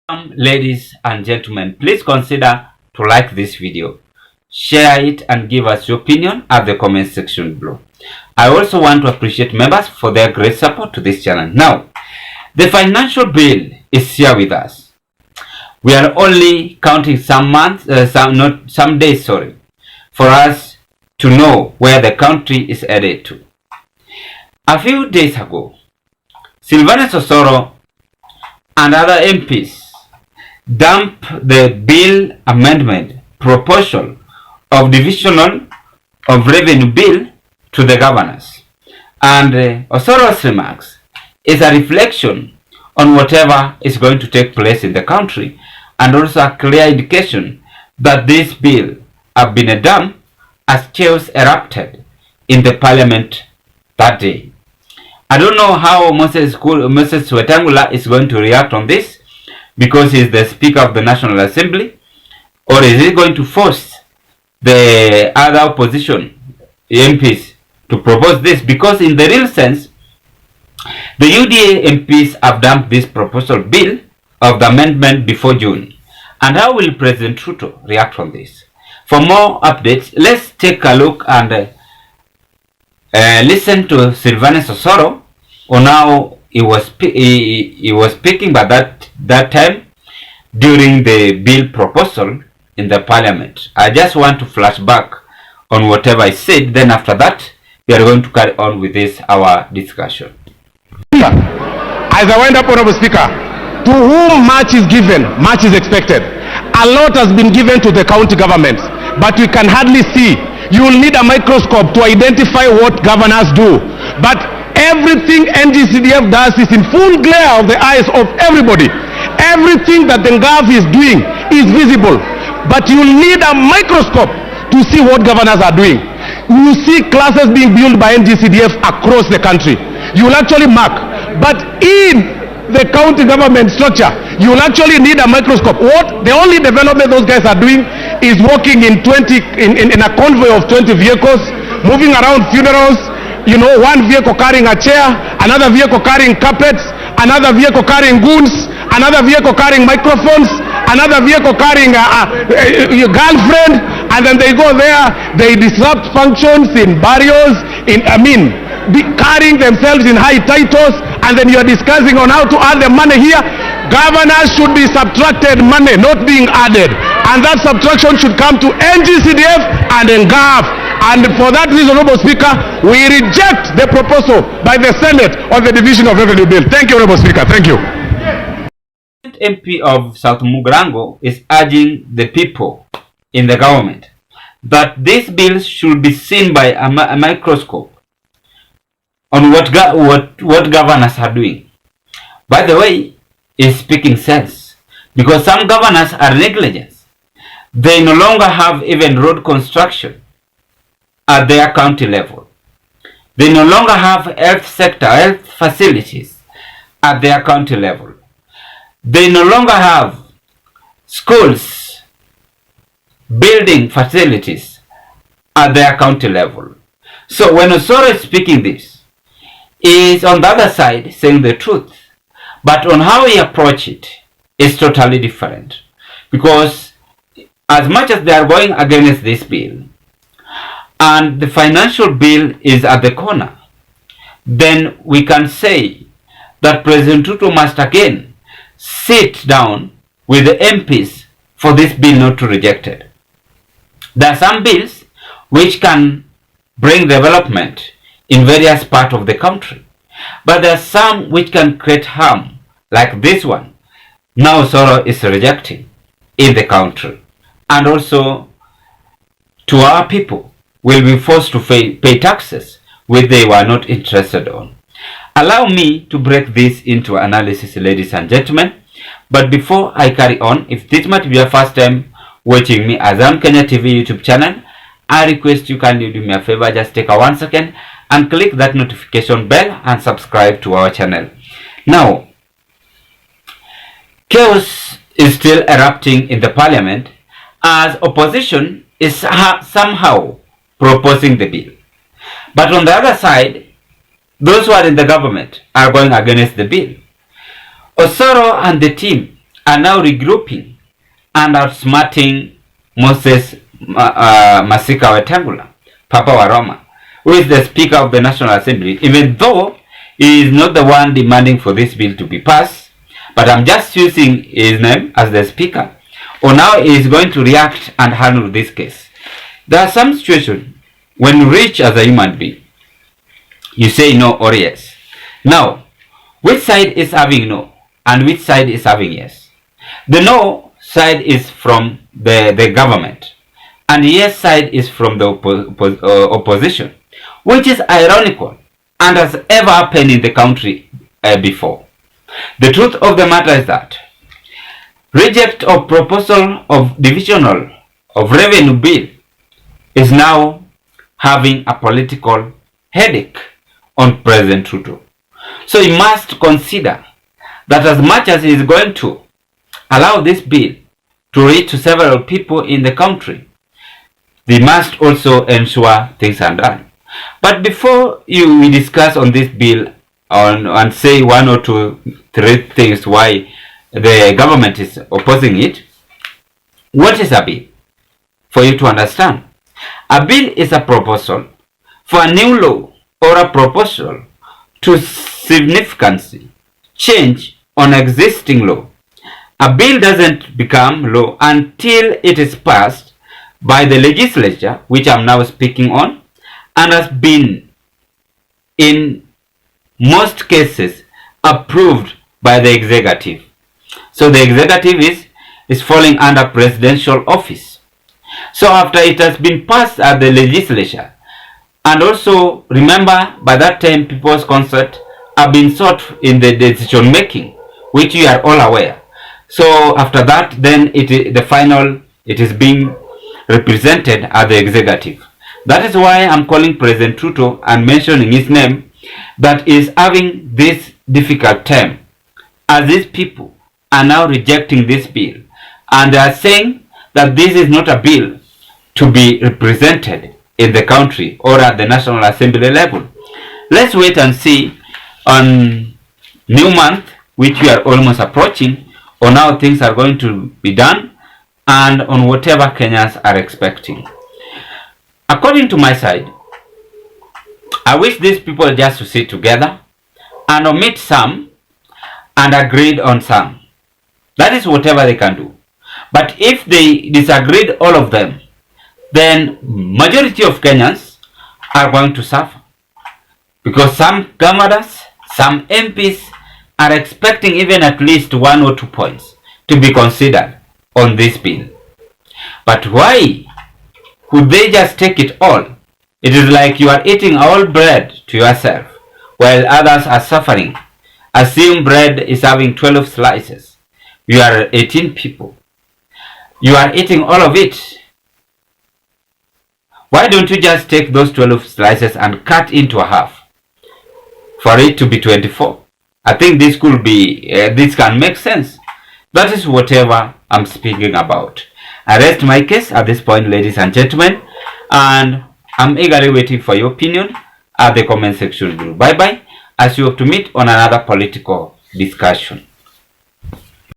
Ladies and gentlemen, please consider to like this video, share it and give us your opinion at the comment section below. I also want to appreciate members for their great support to this channel. Now, the financial bill is here with us. We are only counting some days, for us to know where the country is headed to. A few days ago, Silvanus Osoro and other MPs dumped the bill amendment proposal of divisional of revenue bill to the governors. And Osoro's remarks is a reflection on whatever is going to take place in the country, and also a clear indication that this bill have been a dump as chaos erupted in the parliament that day. I don't know how Moses Wetangula is going to react on this, because he is the Speaker of the National Assembly, or is he going to force the other opposition MPs to propose this? Because in the real sense, the UDA MPs have dumped this proposal bill of the amendment before June. And how will President Ruto react on this? For more updates, let's take a look and listen to Silvanus Osoro on how he was speaking by that time during the bill proposal in the parliament. I just want to flash back on whatever I said, then after that we are going to carry on with this our discussion. As I wind up, Honorable Speaker, to whom much is given, much is expected. A lot has been given to the county governments, but we can hardly see. You will need a microscope to identify what governors do. But everything NGCDF does is in full glare of the eyes of everybody. Everything that the GAV is doing is visible. But you will need a microscope to see what governors are doing. You see classes being built by NGCDF across the country. You will actually mark. But in the county government structure, you will actually need a microscope. The only development those guys are doing is walking in a convoy of 20 vehicles, moving around funerals, you know, one vehicle carrying a chair, another vehicle carrying carpets, another vehicle carrying goons, another vehicle carrying microphones, another vehicle carrying your girlfriend, and then they go there, they disrupt functions in barrios, carrying themselves in high titles, and then you're discussing on how to add the money here. Governors should be subtracted money, not being added, and that subtraction should come to NGCDF and NGAV. And for that reason, Honorable Speaker, we reject the proposal by the Senate on the division of revenue bill. Thank you, Honorable Speaker. Thank you. MP of South Mugrango is urging the people in the government that these bills should be seen by a microscope on what governors are doing. By the way, is speaking sense, because some governors are negligent. They no longer have even road construction at their county level. They no longer have health facilities at their county level. They no longer have schools, building facilities at their county level. So when Osoro is speaking this, he is on the other side saying the truth. But on how he approach it is totally different. Because as much as they are going against this bill, and the financial bill is at the corner, then we can say that President Ruto must again sit down with the MPs for this bill not to be rejected. There are some bills which can bring development in various parts of the country, but there are some which can create harm, like this one. Now Osoro is rejecting in the country, and also to our people will be forced to pay taxes which they were not interested on. Allow me to break this into analysis, ladies and gentlemen. But before I carry on, if this might be your first time watching me as Azam Kenya TV YouTube channel, I request you kindly do me a favor, just take a 1 second and click that notification bell and subscribe to our channel. Now, chaos is still erupting in the parliament as opposition is somehow proposing the bill. But on the other side, those who are in the government are going against the bill. Osoro and the team are now regrouping and outsmarting Moses Masika Wetangula, Papa Waroma, who is the Speaker of the National Assembly, even though he is not the one demanding for this bill to be passed, but I'm just using his name as the Speaker. Or now he is going to react and handle this case. There are some situations when you reach as a human being, you say no or yes. Now, which side is having no and which side is having yes? The no side is from the government and the yes side is from the opposition, which is ironical and has ever happened in the country before. The truth of the matter is that reject of proposal of divisional of revenue bill is now having a political headache on President Ruto. So he must consider that as much as he is going to allow this bill to reach to several people in the country, they must also ensure things are done. But before we discuss on this bill and say one or two, three things why the government is opposing it, what is a bill? For you to understand, a bill is a proposal for a new law or a proposal to significantly change on existing law. A bill doesn't become law until it is passed by the legislature, which I'm now speaking on, and has been, in most cases, approved by the executive. So the executive is falling under presidential office. So after it has been passed at the legislature, and also remember by that time people's consent have been sought in the decision making, which you are all aware. So after that, then it is being represented at the executive. That is why I'm calling President Ruto and mentioning his name, that is having this difficult time, as these people are now rejecting this bill and they are saying that this is not a bill to be represented in the country or at the National Assembly level. Let's wait and see on new month, which we are almost approaching, on how things are going to be done and on whatever Kenyans are expecting. According to my side, I wish these people just to sit together and omit some and agreed on some. That is whatever they can do. But if they disagreed all of them, then majority of Kenyans are going to suffer. Because some governors, some MPs are expecting even at least 1 or 2 points to be considered on this bill. But why could they just take it all? It is like you are eating all bread to yourself while others are suffering. Assume bread is having 12 slices. You are 18 people. You are eating all of it. Why don't you just take those 12 slices and cut into a half for it to be 24? I think this could be, this can make sense. That is whatever I'm speaking about. I rest my case at this point, ladies and gentlemen, and I'm eagerly waiting for your opinion at the comment section below. Bye bye, as you hope to meet on another political discussion.